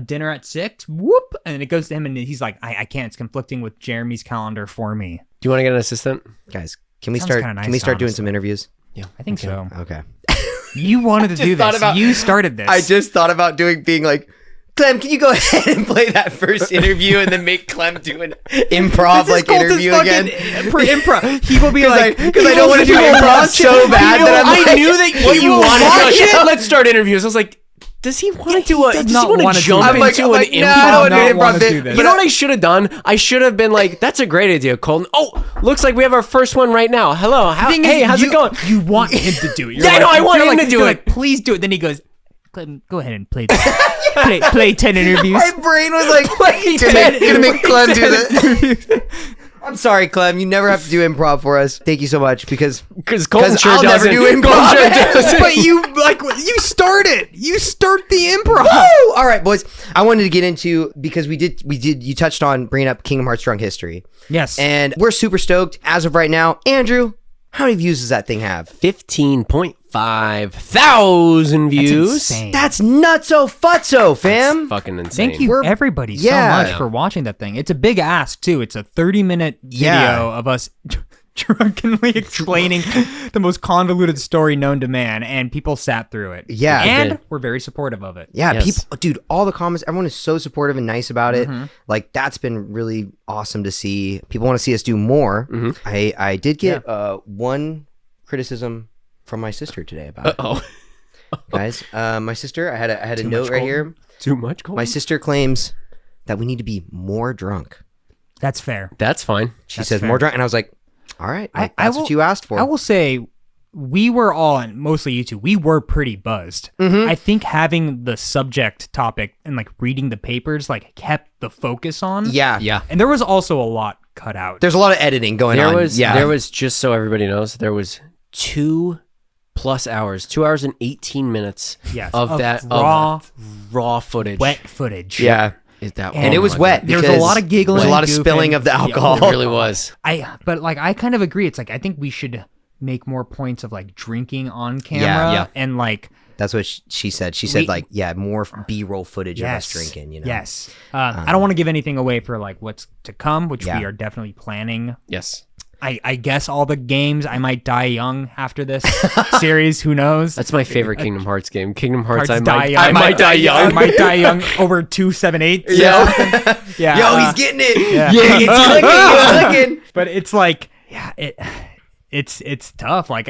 dinner at 6, whoop, and it goes to him and he's like, I can't, it's conflicting with Jeremy's calendar for me. Do you want to get an assistant? Guys, can we Sounds start kinda nice, can we start doing honestly. some interviews? Yeah, I think so. Okay. You wanted to do this. You started this. I just thought about being like, Clem, can you go ahead and play that first interview and then make Clem do an improv interview again? Improv. He will be like, Because I don't want to do improv so bad that I'm like, I knew that what you wanted. Let's start interviews. I was like, does he want to do a? Does he want to jump into an improv? No, I don't want to do this. You know what I should have done? I should have been like, "That's a great idea, Colton." Oh, looks like we have our first one right now. Hello, hey, how's it going? You want him to do it. Yeah, I know. I want him to do it. Like, please do it. Then he goes, Clem, go ahead and play. play 10 interviews. My brain was like, gonna make Clem do that. I'm sorry, Clem. You never have to do improv for us. Thank you so much because Colton sure I'll doesn't. never do improv. But you start it. You start the improv. Woo! All right, boys. I wanted to get into because we did. You touched on bringing up Kingdom Hearts Drunk History. Yes, and we're super stoked as of right now. Andrew, how many views does that thing have? 15.5 thousand views. That's nutso futso, fam. That's fucking insane. Thank you, everybody, so much for watching that thing. It's a big ask, too. It's a 30-minute video of us drunkenly explaining the most convoluted story known to man, and people sat through it. Yeah. And we're very supportive of it. Yeah, people, dude, all the comments, everyone is so supportive and nice about it. Like, that's been really awesome to see. People want to see us do more. I did get one criticism from my sister today about it. Guys, my sister, I had a note right here. Too much, Colton? My sister claims that we need to be more drunk. That's fair. That's fine. She says more drunk, and I was like, all right, that's what you asked for. I will say, we were all, and mostly you two, we were pretty buzzed. I think having the subject topic and like reading the papers like kept the focus on. Yeah. And there was also a lot cut out. There's a lot of editing going on. There was, just so everybody knows, there was 2+ hours, 2 hours and 18 minutes of that raw footage. Wet footage. Yeah. And it was wet. There was a lot of giggling. There was a lot of goofing. spilling of the alcohol. It really was. But I kind of agree. It's like, I think we should make more points of like drinking on camera. Yeah. And like, that's what she said. She said like, more B-roll footage of us drinking, you know? Yes. I don't want to give anything away for like what's to come, which we are definitely planning. Yes. I guess all the games, I might die young after this series. Who knows? That's my favorite Kingdom Hearts game. Kingdom Hearts, I might die young. I might die young over 278. Yeah. Yeah. Yo, he's getting it. Yeah. It's clicking. But it's like, it's tough. Like,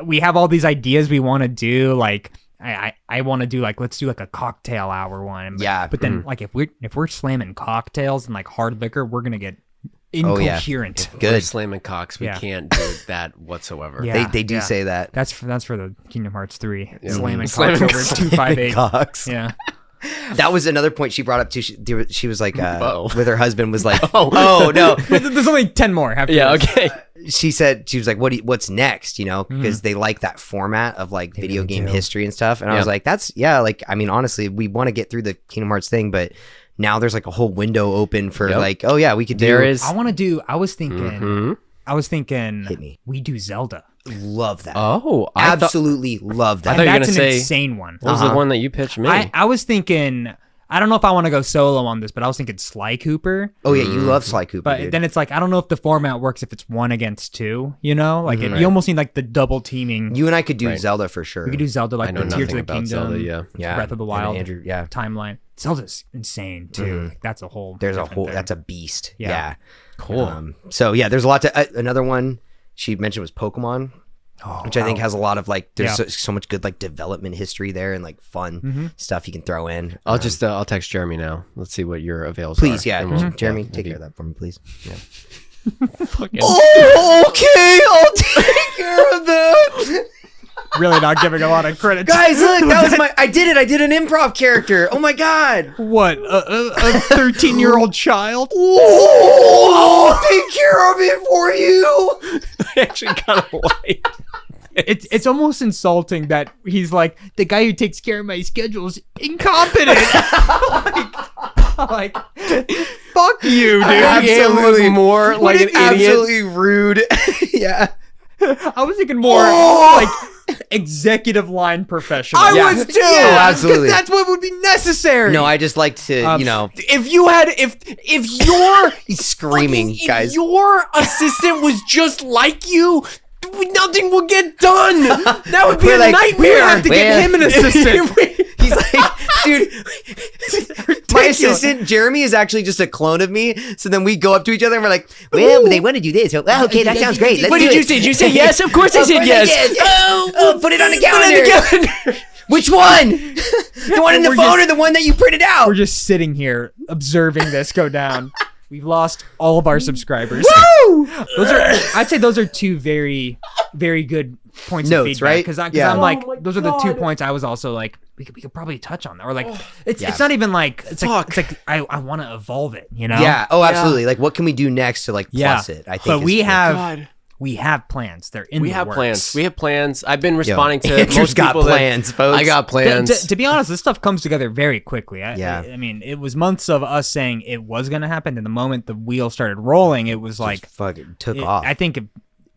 we have all these ideas we want to do. Like, I want to do like, let's do like a cocktail hour one. But then like, if we're slamming cocktails and like hard liquor, we're going to get incoherent. Good. We're slamming cocks. We can't do that whatsoever. Yeah. They do say that. That's for the Kingdom Hearts 3. Yeah. Slamming cocks over 258. Cocks. Yeah. That was another point she brought up too. She was like, with her husband was like, oh no. There's only 10 more. Okay. She said, she was like, what's next? You know, because they like that format of like video game history and stuff. And I was like, like, I mean, honestly, we want to get through the Kingdom Hearts thing, but now there's like a whole window open for like, we could do. I was thinking, Hit me. we do Zelda. Love that. Absolutely love that. I thought you were That's gonna an say- insane one. What was the one that you pitched me? I was thinking, I don't know if I want to go solo on this, but I was thinking Sly Cooper. Oh yeah, you love Sly Cooper, But dude. then it's like, I don't know if the format works if it's 1 against 2, you know? Like, you almost need like the double teaming. You and I could do Zelda for sure. We could do Zelda, like the Tears of the about Kingdom, Zelda, yeah. Breath of the Wild, Andrew, timeline. Zelda's insane too. That's a whole. There's a different whole. thing. That's a beast. Yeah. Yeah. Cool. So yeah, there's a lot to. Another one she mentioned was Pokemon, which I think has a lot of like. There's so much good like development history there and like fun stuff you can throw in. I'll just I'll text Jeremy now. Let's see what your avails Please, are. yeah, And we'll- Jeremy, we'll take do- care of that for me, please. Yeah. Fucking- Oh, okay, I'll take care of that. really not giving a lot of credit. Guys, look, I did it. I did an improv character. Oh my God. What? A 13-year-old child? Oh, I'll take care of it for you. I actually kind of like. It's almost insulting that he's like, the guy who takes care of my schedule is incompetent. like, fuck you, dude. Absolutely more like an idiot. Absolutely rude. Yeah. I was thinking more like executive line professional. I was too. Oh, absolutely. That's what would be necessary. No, I just like to, If you had, if your he's screaming, if guys. your assistant was just like you, nothing would get done. That would be We're a like, nightmare. we have to get him an assistant. He's like, dude, my assistant Jeremy is actually just a clone of me. So then we go up to each other and we're like, well, they want to do this. So, well, okay, that sounds great. Let's What do did you it. say? Did you say yes? Of course I said yes. Oh, put it on the calendar. Which one? The one in the phone or the one that you printed out? We're just sitting here observing this go down. We've lost all of our subscribers. Woo! I'd say those are two very, very good points of Notes, feedback. right? Because Yeah. I'm like, Oh my those are the 2 God. points I was also like, we could probably touch on that. Or like, it's Yeah. not even like, it's Fuck. like I want to evolve it, you know? Yeah. Oh, absolutely. Like, what can we do next to like Yeah. plus it? I think. But is we cool. have God. we have plans. They're in We the have works. plans. We have plans. I've been Yo, responding to Andrew's most got people. plans, folks. I got plans. To be honest, this stuff comes together very quickly. Yeah. I mean, it was months of us saying it was going to happen. And the moment the wheel started rolling, it was like, Just fucking took it- off. I think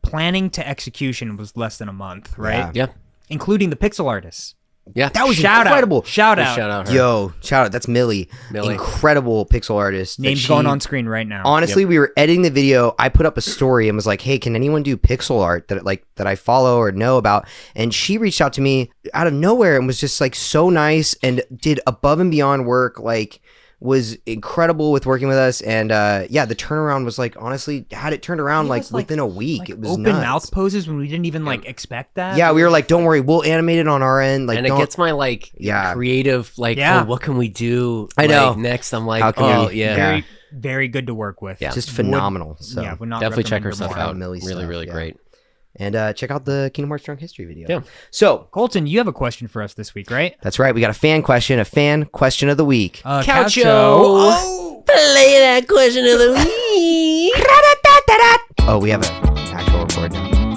planning to execution was less than a month, right? Yeah. Including the pixel artists. Yeah. That was Shout incredible. out. Shout out. Shout out her. Yo, shout out. That's Millie. Millie. Incredible pixel artist. that Names she- going on screen right now. Honestly, we were editing the video. I put up a story and was like, "Hey, can anyone do pixel art that I follow or know about?" And she reached out to me out of nowhere and was just like so nice and did above and beyond work. Like, was incredible with working with us. And yeah, the turnaround was like, honestly, had it turned around like within a week. It was open nuts. mouth poses when we didn't even like expect that. Yeah, we were like, "Don't worry, we'll animate it on our end." Like, And it don't- gets my like creative like, Yeah. oh, what can we do? I know. Like, next, I'm like, How can oh we- yeah. very, very good to work with. Yeah. just phenomenal. So yeah, would not Definitely check her recommend stuff more. out. Millie Really, stuff, really yeah. great. and check out the Kingdom Hearts Drunk History video. Yeah. So Colton, you have a question for us this week, right? that's right. We got a fan question of the week. Coucho. Oh, play that question of the week. Oh, we have an actual record now.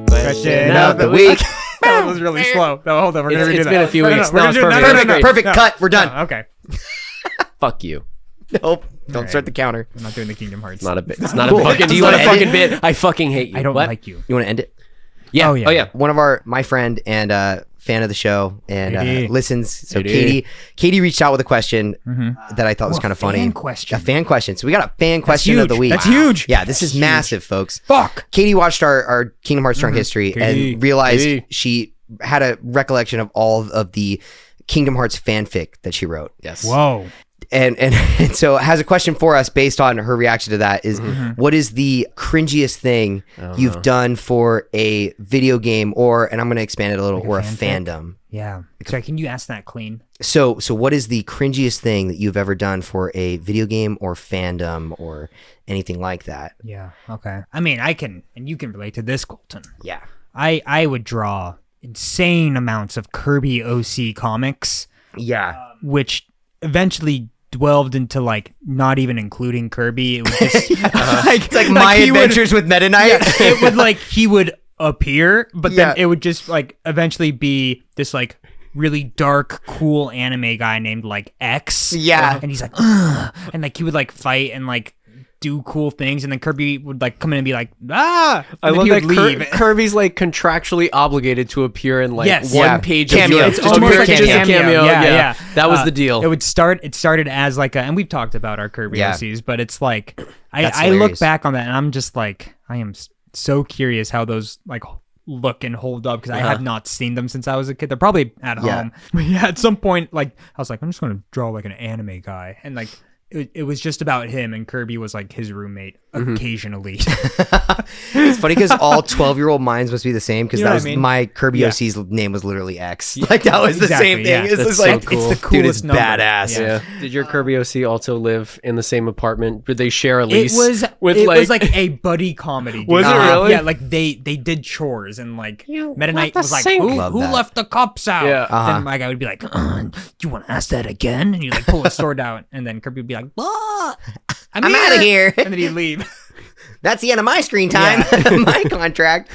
Question of the week. That was really slow. No, hold on. We're gonna redo It's that. been a few No, no, weeks. we're No, gonna it's do it. perfect. No, no, no, Perfect. no. Cut. We're done. No, okay. Fuck you. Nope. Don't Alright. start the counter. I'm not doing the Kingdom Hearts. It's not a bit. It's not Cool. a fucking. Do It's you not a wanna fucking edit? bit. I fucking hate you. I don't What? like you. You want to end it? Yeah. Oh, yeah. Oh yeah. One of my friend and fan of the show and Katie. listens. So Katie. Katie reached out with a question that I thought was Oh, kind of a fan funny. question. A fan question. So we got a fan question of the huge. week. That's huge. Yeah, this is massive, folks. Fuck. Katie watched our Kingdom Hearts Drunk History Katie. and realized Katie. she had a recollection of all of the Kingdom Hearts fanfic that she wrote. Yes. Whoa. And so has a question for us based on her reaction to that is what is the cringiest thing you've done for a video game or, and I'm going to expand it a little, Like a or a fanfic? fandom. Yeah. Sorry, can you ask that clean? So what is the cringiest thing that you've ever done for a video game or fandom or anything like that? Yeah. Okay. I mean, I can, and you can relate to this, Colton. Yeah. I would draw insane amounts of Kirby OC comics, Yeah. which eventually delved into like not even including Kirby. It was just It's like My he would- Adventures with Meta Knight. it would like he would appear, but Yeah. then it would just like eventually be this like really dark, cool anime guy named like X. Yeah. And he's like, ugh, and like he would like fight and like do cool things, and then Kirby would like come in and be like, ah. And I then love he that would leave. Kirby's like contractually obligated to appear in like Yes. one Yeah. page Cameo. of It's just almost like a just cameo. Yeah. That was the deal. It started as like a, and we've talked about our Kirby Yeah. OCs, but it's like That's I look hilarious. back on that and I'm just like, I am so curious how those like look and hold up because I have not seen them since I was a kid. They're probably at Yeah. home. But yeah, at some point, like I was like, I'm just gonna draw like an anime guy, and like it was just about him, and Kirby was like his roommate occasionally. It's funny because all 12-year-old minds must be the same because You know that what was I mean? my Kirby Yeah. OC's name was literally X. Like that was the same Exactly, thing. yeah. It's That's just so like cool. It's the dude, it's coolest number. badass. Yeah. Did your Kirby OC also live in the same apartment? Did they share a lease? It was like a buddy comedy. Dude. Was it really? Yeah, like they did chores and like Meta Knight the was like, sink. who Love that. left the cups out? Yeah. Then my guy would be like, do you want to ask that again? And you like pull his sword out, and then Kirby would be like, I'm outta here. and then he'd leave. That's the end of my screen time. My contract.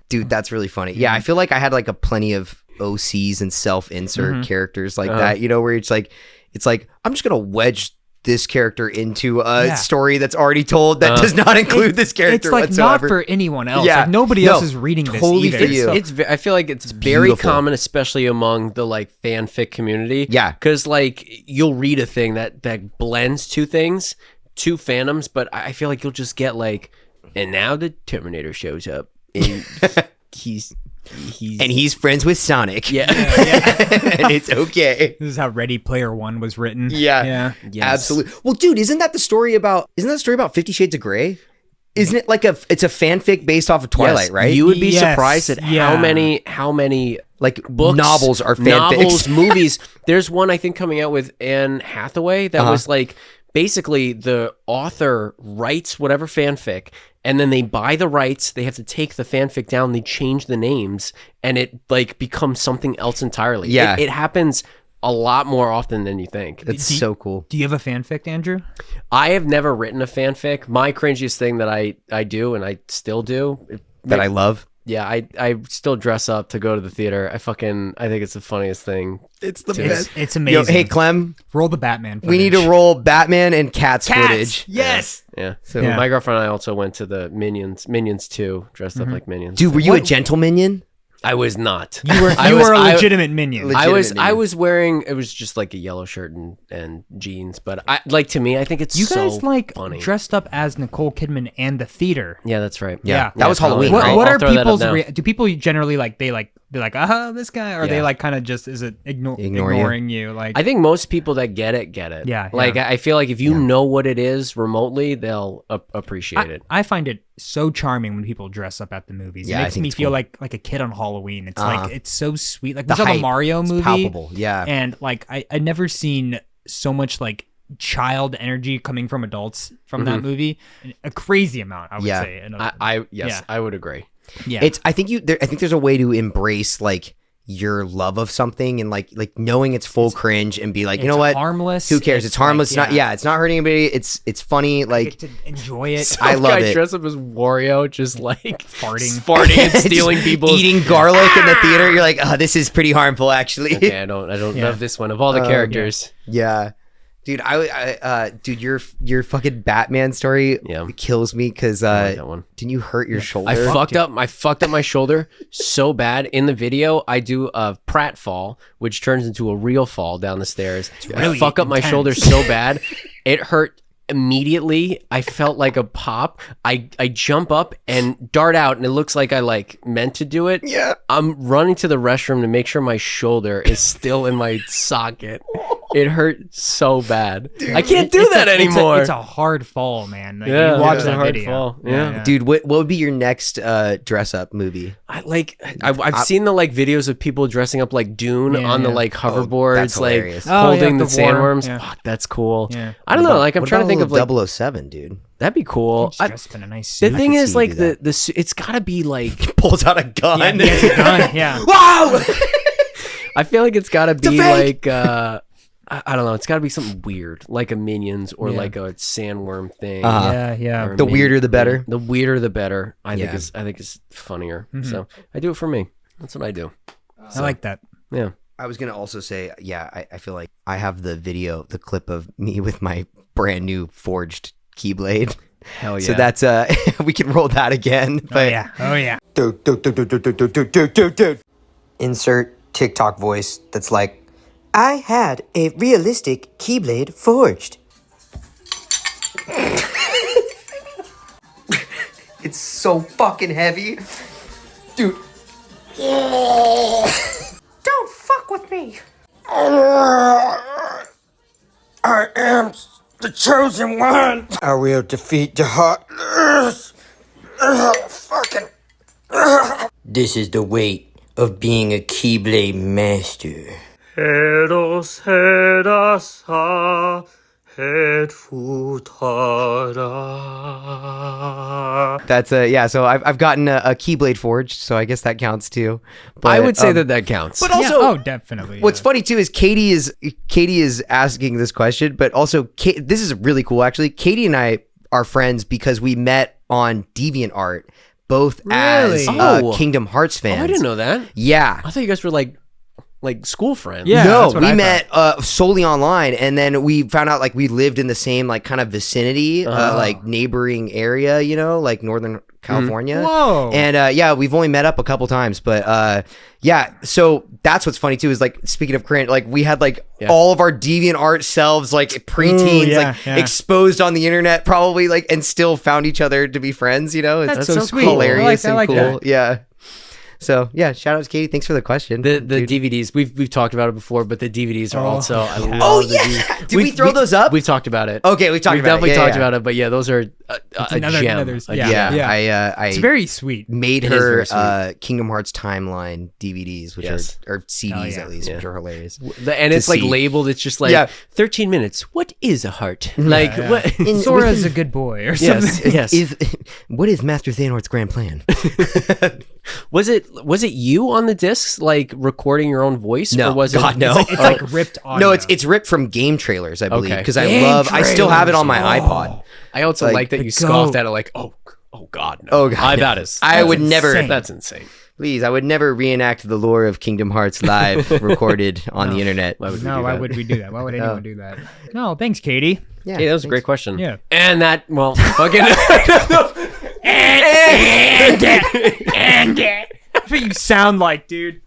Dude, that's really funny. Yeah, I feel like I had like a plenty of OCs and self-insert characters like that, you know, where it's like I'm just gonna wedge this character into a story that's already told that does not include this character It's like whatsoever. not for anyone else. Yeah. Like nobody No, else is reading this totally either. for you. So- I feel like it's very beautiful. common, especially among the like fanfic community. Yeah. Because like you'll read a thing that blends two things, two fandoms, but I feel like you'll just get like, and now the Terminator shows up and he's friends with Sonic. yeah. And it's okay. This is how Ready Player One was written. Yeah. Yes. Absolutely. Well, dude, isn't that the story about 50 Shades of Grey? Isn't it like it's a fanfic based off of Twilight, Yes. right? You would be Yes. surprised at Yeah. how many like books, novels are fanfics. novels, movies. There's one I think coming out with Anne Hathaway that was like basically the author writes whatever fanfic, and then they buy the rights. They have to take the fanfic down. They change the names, and it like becomes something else entirely. Yeah. It happens a lot more often than you think. It's so cool. Do you have a fanfic, Andrew? I have never written a fanfic. My cringiest thing that I do, and I still do, That I love. yeah, I still dress up to go to the theater. I think it's the funniest thing. It's the It's amazing. Yo, hey Clem, Roll the Batman. we need to roll Batman and Cats footage. Yes. Yeah. So- Yeah. My girlfriend and I also went to the Minions 2, dressed up like Minions. Dude, were you a gentle minion? I was not. You were I you was- were a I- legitimate minion. I was Minion. wearing, it was just like a yellow shirt and jeans, but to me I think it's You guys so like funny. dressed up as Nicole Kidman and the theater. Yeah, that's right. Yeah. That was probably. Halloween, What, right? what I'll are throw that up people's now. do people generally like they're like this guy, or are they Yeah. like kind of just is it Ignore you. ignoring you like I think most people that get it Yeah, Like yeah. I feel like if you know what it is remotely, they'll appreciate it. I find it so charming when people dress up at the movies. Yeah, It I makes think me it's feel cool. like a kid on Halloween. It's Uh-huh. like it's so sweet. Like The we saw the hype. Mario It's movie, palpable, yeah. and like I'd never seen so much like child energy coming from adults from that movie. A crazy amount, I would Yeah. say. And, Yes, I would agree. yeah. I think there's a way to embrace like your love of something and like knowing it's full cringe and be like, you know It's what? harmless. Who cares? It's harmless. like, It's not. Yeah, it's not hurting anybody. It's funny. I Like get to enjoy it. I love Guy it. dressed up as Wario, just like Farting. and stealing people's. eating garlic in the theater. You're like, oh, this is pretty harmful, actually. Okay, I don't love this one of all the characters. Yeah, dude. Dude, your fucking Batman story kills me because like that one. didn't you hurt your shoulder? I fucked up my shoulder so bad. In the video, I do a pratfall, which turns into a real fall down the stairs. I really fuck up my intense. shoulder so bad, it hurt immediately. I felt like a pop. I jump up and dart out, and it looks like I like meant to do it. Yeah. I'm running to the restroom to make sure my shoulder is still in my socket. It hurt so bad. I can't do that anymore. It's a hard fall, man. Like, Yeah, you watch it's a that hard video. fall. Yeah. Dude, what would be your next dress up movie? I've seen the like videos of people dressing up like Dune Yeah, on the yeah. like that's hoverboards, like hilarious. Oh, holding yeah, the the war. sandworms. Yeah. Fuck, that's cool. Yeah. I don't know. Like I'm What trying to about think of like 007, dude. that'd be cool. He's dressed in a nice suit. The thing could is, see you like do the it's gotta be like Pulls out a gun. Yeah, he has a gun, yeah. Wow. I feel like it's gotta be fake. like I don't know. It's gotta be something weird, like a Minions or Yeah. like a sandworm thing. Uh-huh. Yeah. Or The a weirder, the better. The weirder, the better. I Yeah. think it's funnier. So I do it for me. That's what I do. I like that. Yeah. I was gonna also say, yeah, I feel like I have the clip of me with my brand new forged Keyblade. Hell yeah. So that's we can roll that again. But Oh yeah. Insert TikTok voice that's like, I had a realistic Keyblade forged. It's so fucking heavy. Dude. Don't fuck with me. I am The chosen one! I will defeat the heartless! Fucking... This is the weight of being a Keyblade master. Hedos, hedasa, hedfutara. That's yeah. So I've gotten a Keyblade forged, so I guess that counts too. But, I would say that counts. But also, oh, definitely. what's funny too is Katie is asking this question, but also this is really cool actually. Katie and I are friends because we met on DeviantArt, both as Kingdom Hearts fans. Oh, I didn't know that. Yeah, I thought you guys were like school friends. Yeah, no, that's what we I met solely online, and then we found out like we lived in the same like kind of vicinity, like neighboring area, you know, like Northern California. Whoa. And yeah, we've only met up a couple times, but yeah. So that's what's funny too is like speaking of cringe, like we had like all of our DeviantArt selves, like preteens, exposed on the internet, probably like, and still found each other to be friends. You know, That's so sweet. hilarious I like and cool. that. Yeah. So yeah, shout out to Katie. Thanks for the question. The DVDs we've talked about it before, but the DVDs are also. I love the DVDs. Did we throw those up? We've talked about it. Okay, we've definitely talked about it. But yeah, those are a gem. I it's very sweet. made It is her very sweet. Kingdom Hearts timeline DVDs, which are CDs at least, which are hilarious. And it's like see. labeled. It's just like 13 minutes. What is a heart? Like what? Sora's a good boy or something. Yes. What is Master Xehanort's grand plan? Was it you on the discs like recording your own voice? No, or was God, it, no. It's like ripped audio. No, it's ripped from game trailers, I believe, Okay. because I still have it on my iPod. I also like that you scoffed at it like, oh God, no. Oh, God, no. that is. I would never. insane. That's insane. Please, I would never reenact the lore of Kingdom Hearts live, recorded on the internet. Why would we do that? Why would anyone do that? No, thanks, Katie. Yeah, Hey, that was a great question. Yeah. And that, well, fucking. That's what you sound like, dude.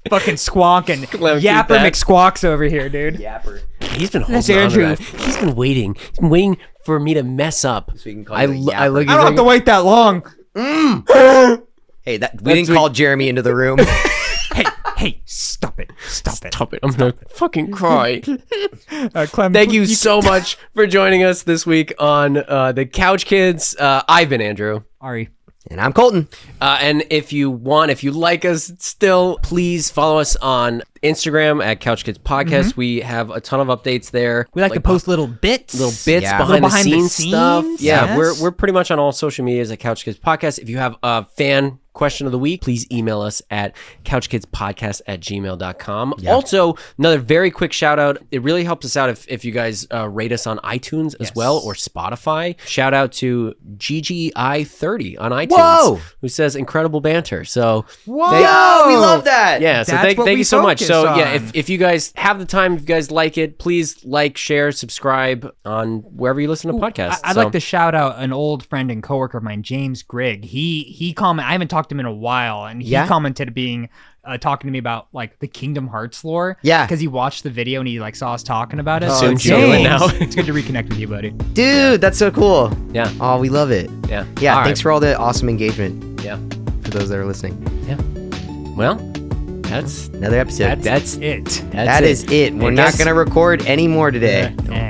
Fucking squonking. Let me keep Yapper that. McSquawks over here, dude. He's been holding That's on to Andrew. that. He's been waiting. He's been waiting for me to mess up. So you can call I you a look. I don't have to wait that long. Hey, we didn't call Jeremy into the room. Hey, stop it. Stop it. Stop it. I'm gonna fucking cry. Clem, Thank you so much for joining us this week on the Couch Kids. I've been Andrew. Ari. And I'm Colton. And if you like us still, please follow us on Instagram at Couch Kids Podcast. We have a ton of updates there. We like to post little bits. Yeah. behind the behind the scenes stuff. scenes, Yeah, yes. we're pretty much on all social medias at Couch Kids Podcast. If you have a fan question of the week, please email us at couchkidspodcast@gmail.com. Also, another very quick shout out. It really helps us out if you guys rate us on iTunes as well, or Spotify. Shout out to GGI30 on iTunes, Whoa! who says incredible banter. So Yo, we love that. yeah, so That's thank what you we so much. focus So yeah, on. if you guys have the time, if you guys like it, please like, share, subscribe on wherever you listen to podcasts. I'd like to shout out an old friend and coworker of mine, James Grigg. He commented. I haven't talked to him in a while, and he commented being talking to me about like the Kingdom Hearts lore. Yeah. because he watched the video and he like saw us talking about it. Assumed So you knew it James, now. it's good to reconnect with you, buddy. Dude, that's so cool. Yeah. Oh, we love it. Yeah. Yeah, All thanks right. for all the awesome engagement Yeah. for those that are listening. Well, that's Another episode. that's It. That is it. We're I not guess- going to record any more today. Yeah.